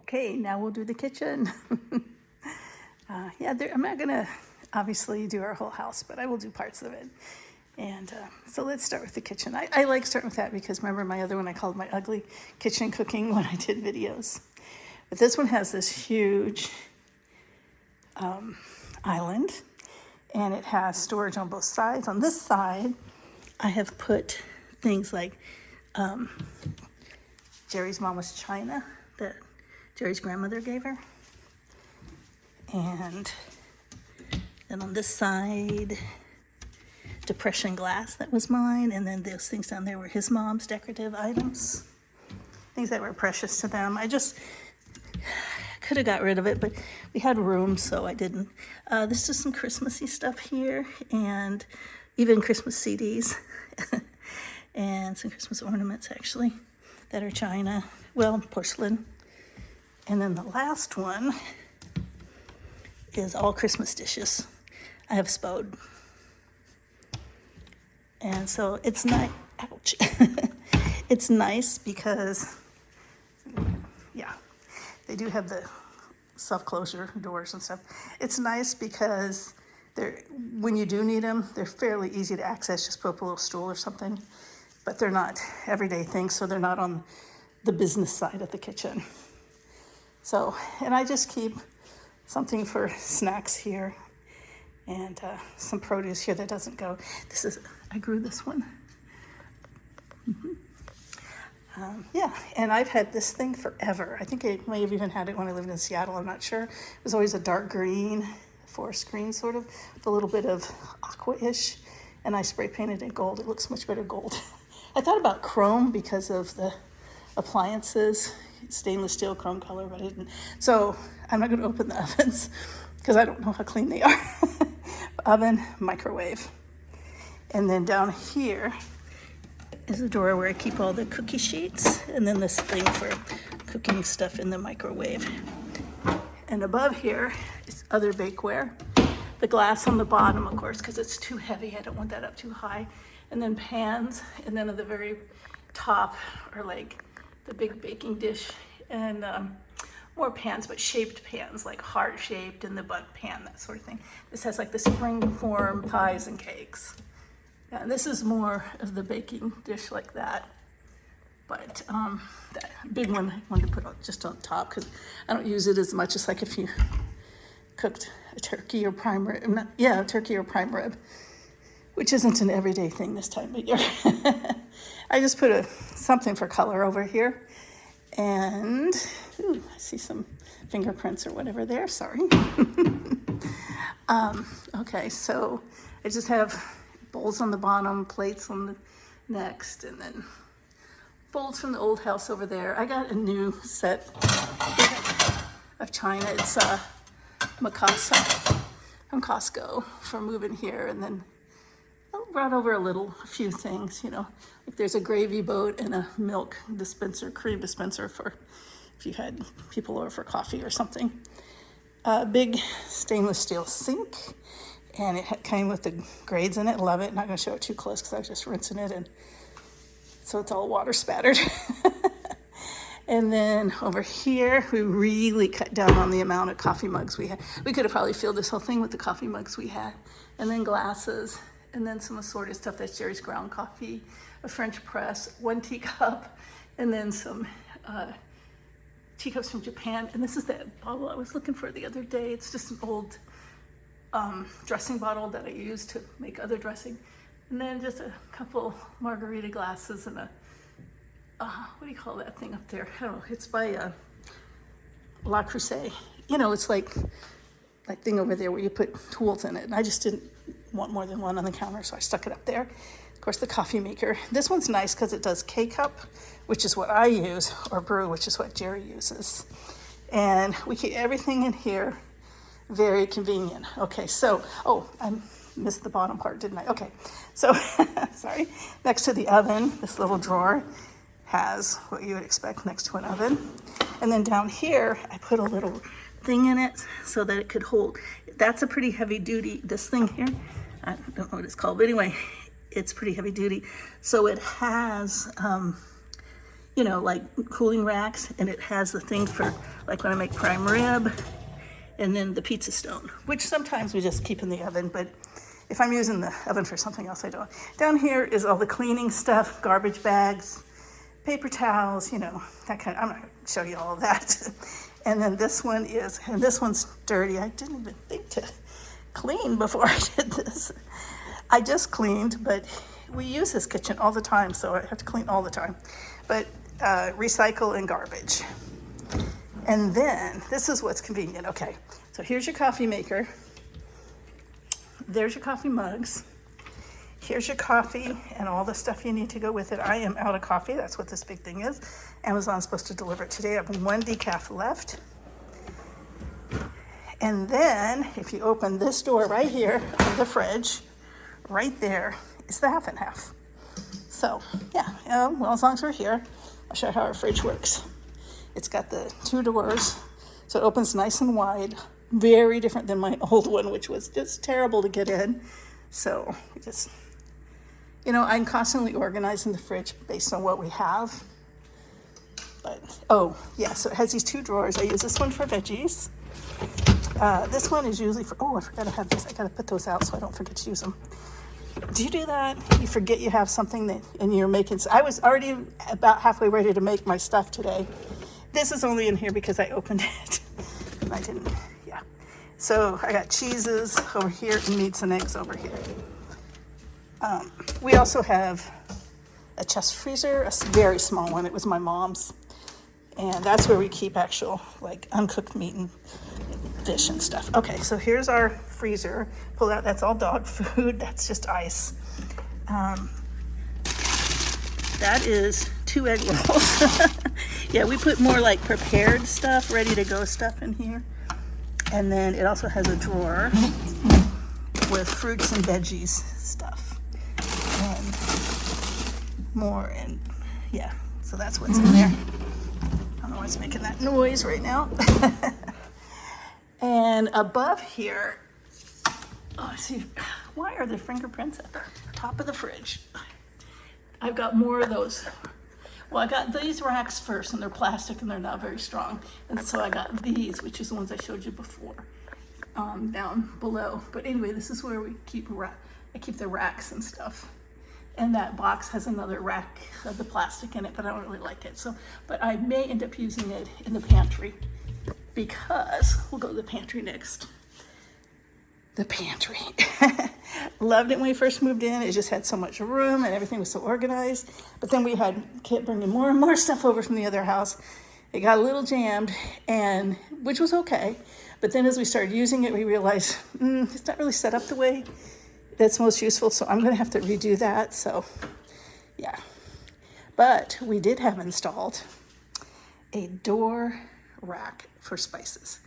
Okay, now we'll do the kitchen. I'm not gonna obviously do our whole house, but I will do parts of it. And so let's start with the kitchen. I like starting with that because remember my other one I called my ugly kitchen cooking when I did videos. But this one has this huge island, and it has storage on both sides. On this side, I have put things like Jerry's mama's china that Jerry's grandmother gave her. And then on this side, depression glass that was mine. And then those things down there were his mom's decorative items, things that were precious to them. I just could have got rid of it, but we had room, so I didn't. This is some Christmassy stuff here, and even Christmas CDs, and some Christmas ornaments, actually, that are china, well, porcelain. And then the last one is all Christmas dishes. I have Spode. And so it's nice, ouch. It's nice because, yeah, they do have the self-closure doors and stuff. It's nice because when you do need them, they're fairly easy to access. Just put up a little stool or something, but they're not everyday things, so they're not on the business side of the kitchen. So, and I just keep something for snacks here and some produce here that doesn't go. I grew this one. Yeah, and I've had this thing forever. I think I may have even had it when I lived in Seattle. I'm not sure. It was always a dark green, forest green sort of, with a little bit of aqua-ish, and I spray painted it gold. It looks much better gold. I thought about chrome because of the appliances, stainless steel chrome color, but I didn't. So I'm not going to open the ovens because I don't know how clean they are. Oven, microwave. And then down here is a drawer where I keep all the cookie sheets, and then this thing for cooking stuff in the microwave. And above here is other bakeware. The glass on the bottom, of course, because it's too heavy. I don't want that up too high. And then pans, and then at the very top are like the big baking dish, and more pans, but shaped pans, like heart-shaped, and the butt pan, that sort of thing. This has like the spring form pies and cakes. Yeah, and this is more of the baking dish like that. But that big one I wanted to put just on top because I don't use it as much as like if you cooked a turkey or prime rib. Turkey or prime rib, which isn't an everyday thing this time of year. I just put something for color over here. And I see some fingerprints or whatever there, sorry. Okay, so I just have bowls on the bottom, plates on the next, and then bowls from the old house over there. I got a new set of china. It's Mikasa from Costco for moving here, and then I brought over a few things, like there's a gravy boat and a milk dispenser, cream dispenser for if you had people over for coffee or something. A big stainless steel sink, and it came with the grades in it. Love it. Not going to show it too close because I was just rinsing it, and so it's all water spattered. And then over here, we really cut down on the amount of coffee mugs we had. We could have probably filled this whole thing with the coffee mugs we had, and then glasses, and then some assorted stuff. That's Jerry's ground coffee, a French press, one teacup, and then some teacups from Japan. And this is that bottle I was looking for the other day. It's just an old dressing bottle that I use to make other dressing. And then just a couple margarita glasses and a, what do you call that thing up there? I don't know, it's by La Crusade. It's like that thing over there where you put tools in it. And I just didn't want more than one on the counter, so I stuck it up there. Of course, the coffee maker. This one's nice because it does K-cup, which is what I use, or brew, which is what Jerry uses. And we keep everything in here. Very convenient. Okay, so, I missed the bottom part, didn't I? Okay, so, sorry. Next to the oven, this little drawer has what you would expect next to an oven. And then down here, I put a little thing in it so that it could hold. That's a pretty heavy duty, this thing here. I don't know what it's called, but anyway, it's pretty heavy duty. So it has, you know, like cooling racks, and it has the thing for like when I make prime rib, and then the pizza stone, which sometimes we just keep in the oven, but if I'm using the oven for something else, I don't. Down here is all the cleaning stuff, garbage bags, paper towels, you know, that kind of, I'm not gonna show you all of that. And then this one is, and this one's dirty. I didn't even think to clean before I did this. I just cleaned, but we use this kitchen all the time, so I have to clean all the time. But recycle and garbage. And then, this is what's convenient. Okay, so here's your coffee maker. There's your coffee mugs. Here's your coffee and all the stuff you need to go with it. I am out of coffee. That's what this big thing is. Amazon's supposed to deliver it today. I have one decaf left. And then, if you open this door right here of the fridge, right there is the half and half. So, yeah, well, as long as we're here, I'll show you how our fridge works. It's got the 2 doors, so it opens nice and wide. Very different than my old one, which was just terrible to get in. So just, you know, I'm constantly organizing the fridge based on what we have. But, oh, yeah, so it has these 2 drawers. I use this one for veggies. This one is usually for, oh, I forgot to have this. I got to put those out so I don't forget to use them. Do you do that? You forget you have something that, and you're making, I was already about halfway ready to make my stuff today. This is only in here because I opened it. And I didn't. So I got cheeses over here and meats and eggs over here. We also have a chest freezer, a very small one. It was my mom's. And that's where we keep actual like uncooked meat and fish and stuff. Okay, so here's our freezer. Pull out, that's all dog food. That's just ice. That is 2 egg rolls. Yeah, we put more like prepared stuff, ready to go stuff in here. And then it also has a drawer with fruits and veggies stuff and more, and yeah, so that's what's in there. I don't know why it's making that noise right now. And above here, oh, see, why are there fingerprints at the top of the fridge? I've got more of those. Well, I got these racks first, and they're plastic, and they're not very strong. And so I got these, which is the ones I showed you before, down below. But anyway, this is where we keep I keep the racks and stuff. And that box has another rack of the plastic in it, but I don't really like it. So, but I may end up using it in the pantry because we'll go to the pantry next. The pantry. Loved it when we first moved in. It just had so much room and everything was so organized. But then we kept bringing more and more stuff over from the other house. It got a little jammed, and which was okay. But then as we started using it, we realized it's not really set up the way that's most useful. So I'm going to have to redo that. So yeah. But we did have installed a door rack for spices.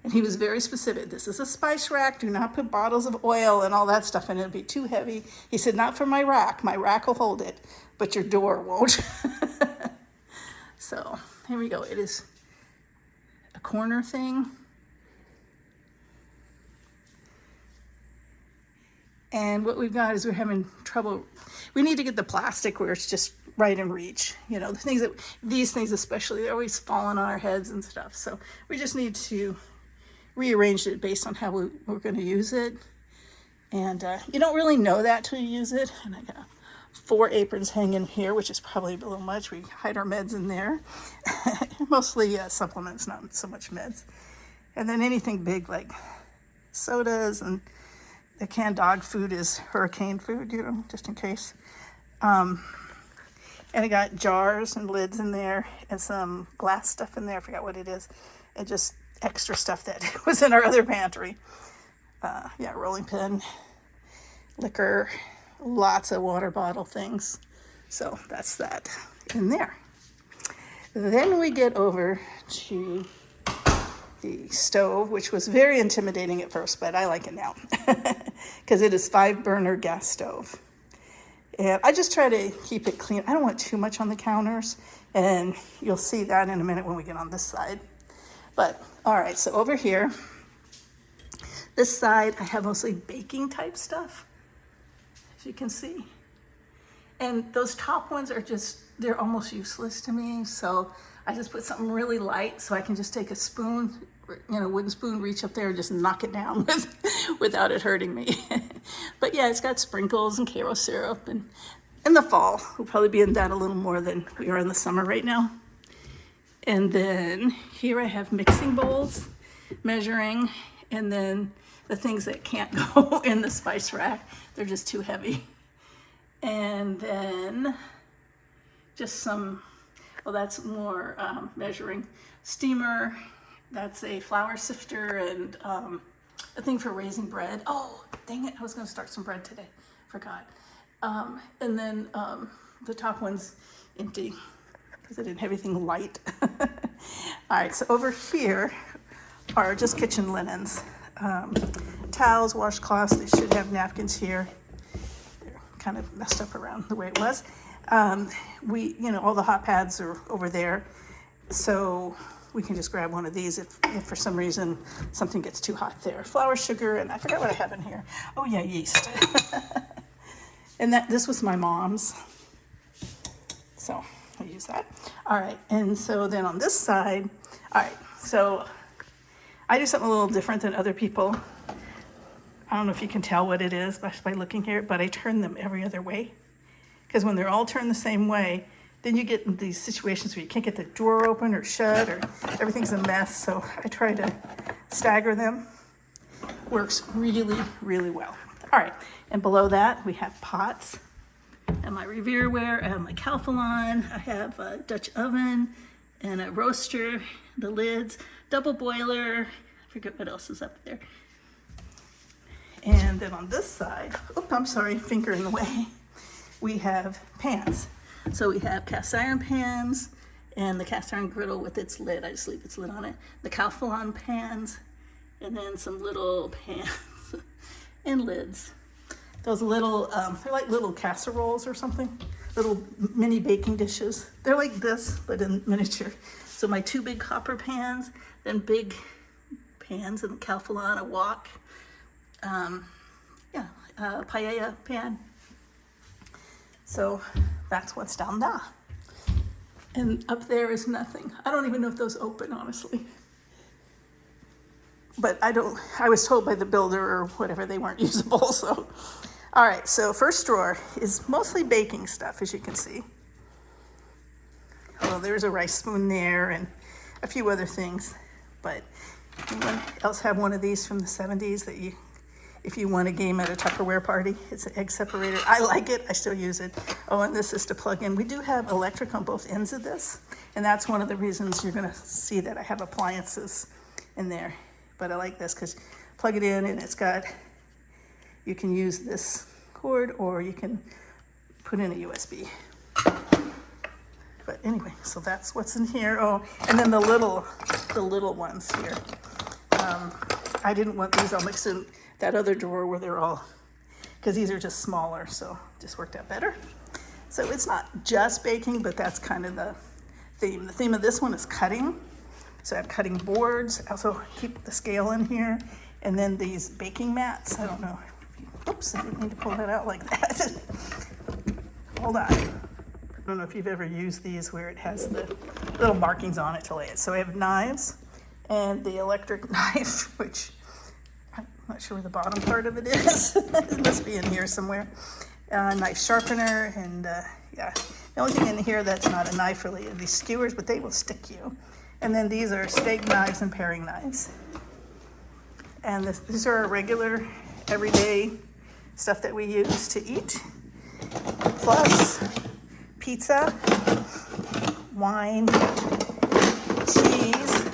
And he was very specific. This is a spice rack. Do not put bottles of oil and all that stuff in it. It'll be too heavy. He said, not for my rack. My rack will hold it, but your door won't. So here we go. It is a corner thing. And what we've got is we're having trouble. We need to get the plastic where it's just right in reach. You know, these things especially, they're always falling on our heads and stuff. So we just need to rearrange it based on how we're going to use it. And you don't really know that till you use it. And I got 4 aprons hanging here, which is probably a little much. We hide our meds in there. Mostly supplements, not so much meds. And then anything big like sodas, and the canned dog food is hurricane food, you know, just in case. And I got jars and lids in there and some glass stuff in there. I forgot what it is. And just extra stuff that was in our other pantry. Yeah, rolling pin, liquor, lots of water bottle things. So that's that in there. Then we get over to the stove, which was very intimidating at first, but I like it now because it is 5-burner gas stove. And I just try to keep it clean. I don't want too much on the counters, and you'll see that in a minute when we get on this side. But all right, so over here, this side, I have mostly baking type stuff, as you can see. And those top ones are just, they're almost useless to me. So I just put something really light so I can just take a spoon, wooden spoon, reach up there and just knock it down without it hurting me. But yeah, it's got sprinkles and Karo syrup, and in the fall, we'll probably be in that a little more than we are in the summer right now. And then here I have mixing bowls, measuring, and then the things that can't go in the spice rack. They're just too heavy. And then just some, well, that's more measuring. Steamer, that's a flour sifter, and a thing for raising bread. Oh, dang it, I was gonna start some bread today, forgot. And then the top one's empty because I didn't have anything light. All right, so over here are just kitchen linens. Towels, washcloths, they should have napkins here. They're kind of messed up around the way it was. All the hot pads are over there. So we can just grab one of these if for some reason something gets too hot there. Flour, sugar, and I forgot what I have in here. Oh yeah, yeast. And this was my mom's. So I use that. All right, and so then on this side, all right, so I do something a little different than other people. I don't know if you can tell what it is by looking here, but I turn them every other way. Because when they're all turned the same way, then you get in these situations where you can't get the drawer open or shut, or everything's a mess. So I try to stagger them. Works really, really well. All right, and below that we have pots and my Revereware. I have my Calphalon. I have a Dutch oven and a roaster, the lids, double boiler. I forget what else is up there. And then on this side, I'm sorry, finger in the way, we have pans. So we have cast iron pans and the cast iron griddle with its lid. I just leave its lid on it. The Calphalon pans, and then some little pans and lids. Those little, they're like little casseroles or something, little mini baking dishes. They're like this, but in miniature. So my two big copper pans, then big pans in the Calphalon, a wok, paella pan. So that's what's down there. And up there is nothing. I don't even know if those open, honestly. But I was told by the builder or whatever they weren't usable, so. All right, so first drawer is mostly baking stuff, as you can see. Well, there's a rice spoon there and a few other things. But anyone else have one of these from the 70s that if you won a game at a Tupperware party? It's an egg separator. I like it, I still use it. Oh, and this is to plug in. We do have electric on both ends of this, and that's one of the reasons you're gonna see that I have appliances in there. But I like this because plug it in and you can use this cord or you can put in a USB. But anyway, so that's what's in here. Oh, and then the little ones here. I didn't want these all mixed in that other drawer where they're all, because these are just smaller, so it just worked out better. So it's not just baking, but that's kind of the theme. The theme of this one is cutting. So I have cutting boards. I also keep the scale in here. And then these baking mats. I don't know. Oops, I didn't mean to pull that out like that. Hold on. I don't know if you've ever used these where it has the little markings on it to lay it. So I have knives and the electric knife, which I'm not sure where the bottom part of it is. It must be in here somewhere. Knife sharpener, and yeah. The only thing in here that's not a knife really are these skewers, but they will stick you. And then these are steak knives and paring knives. And these are our regular, everyday stuff that we use to eat. Plus pizza, wine, cheese,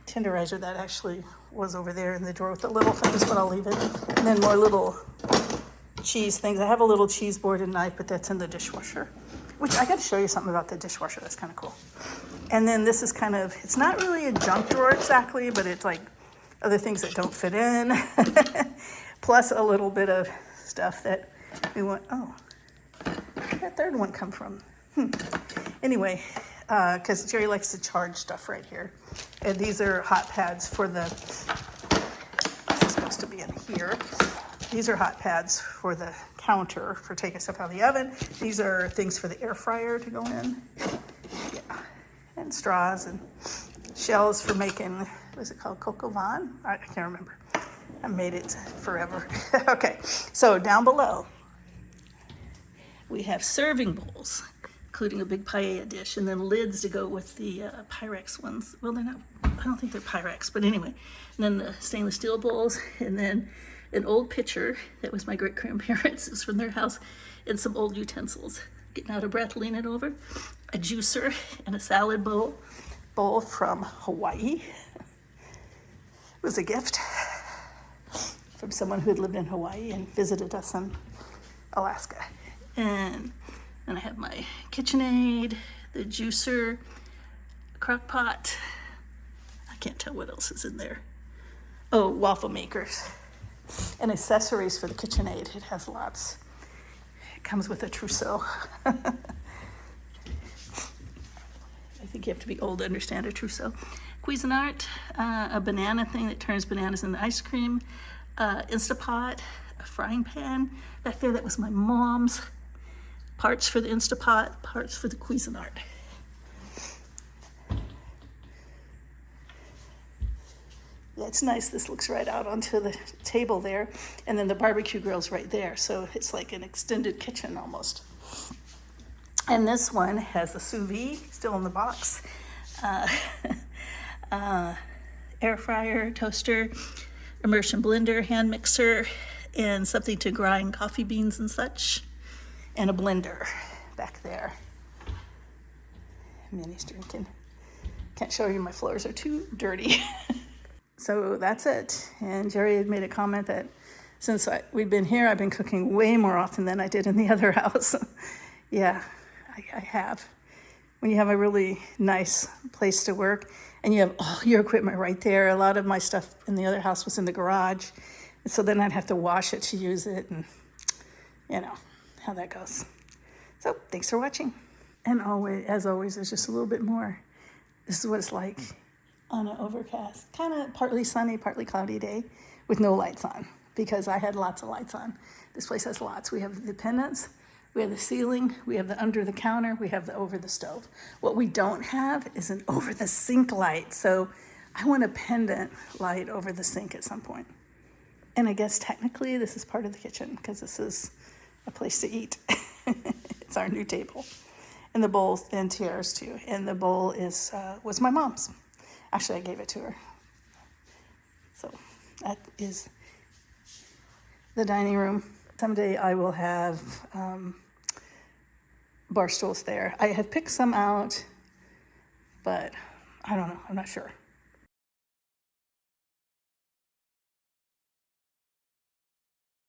tenderizer that actually was over there in the drawer with the little things, but I'll leave it. And then more little cheese things. I have a little cheese board and knife, but that's in the dishwasher. Which I got to show you something about the dishwasher. That's kind of cool. And then this is kind of, it's not really a junk drawer exactly, but it's like other things that don't fit in. Plus a little bit of stuff that we want. Oh, where'd that third one come from? Anyway, because Jerry likes to charge stuff right here. And these are hot pads for this is supposed to be in here. These are hot pads for the counter for taking stuff out of the oven. These are things for the air fryer to go in. Yeah. And straws and shells for making, what is it called, coco van? I can't remember. I made it forever. Okay, so down below, we have serving bowls, including a big paella dish, and then lids to go with the Pyrex ones. Well, they're not, I don't think they're Pyrex, but anyway. And then the stainless steel bowls, and then an old pitcher that was my great-grandparents', it was from their house, and some old utensils. Getting out of breath, leaning over. A juicer and a salad bowl from Hawaii. It was a gift from someone who had lived in Hawaii and visited us in Alaska. And then I have my KitchenAid, the juicer, crock pot. I can't tell what else is in there. Oh, waffle makers. And accessories for the KitchenAid. It has lots. It comes with a trousseau. I think you have to be old to understand a trousseau. Cuisinart, a banana thing that turns bananas into ice cream. Instapot, a frying pan. Back there, that was my mom's. Parts for the Instapot, parts for the Cuisinart. Yeah, it's nice. This looks right out onto the table there. And then the barbecue grill's right there. So it's like an extended kitchen almost. And this one has a sous vide, still in the box. Air fryer, toaster, immersion blender, hand mixer, and something to grind coffee beans and such. And a blender back there. Minnie's drinking. Can't show you, my floors are too dirty. So that's it. And Jerry had made a comment that since we've been here, I've been cooking way more often than I did in the other house. Yeah, I have. When you have a really nice place to work and you have all your equipment right there, a lot of my stuff in the other house was in the garage. And so then I'd have to wash it to use it, and you know how that goes. So thanks for watching. And always, as always, there's just a little bit more. This is what it's like on an overcast, kind of partly sunny, partly cloudy day with no lights on, because I had lots of lights on. This place has lots. We have the pendants, we have the ceiling, we have the under the counter, we have the over the stove. What we don't have is an over the sink light. So I want a pendant light over the sink at some point. And I guess technically this is part of the kitchen because this is a place to eat. It's our new table. And the bowls and tiaras too. And the bowl was my mom's. Actually, I gave it to her. So that is the dining room. Someday I will have bar stools there. I have picked some out, but I don't know. I'm not sure.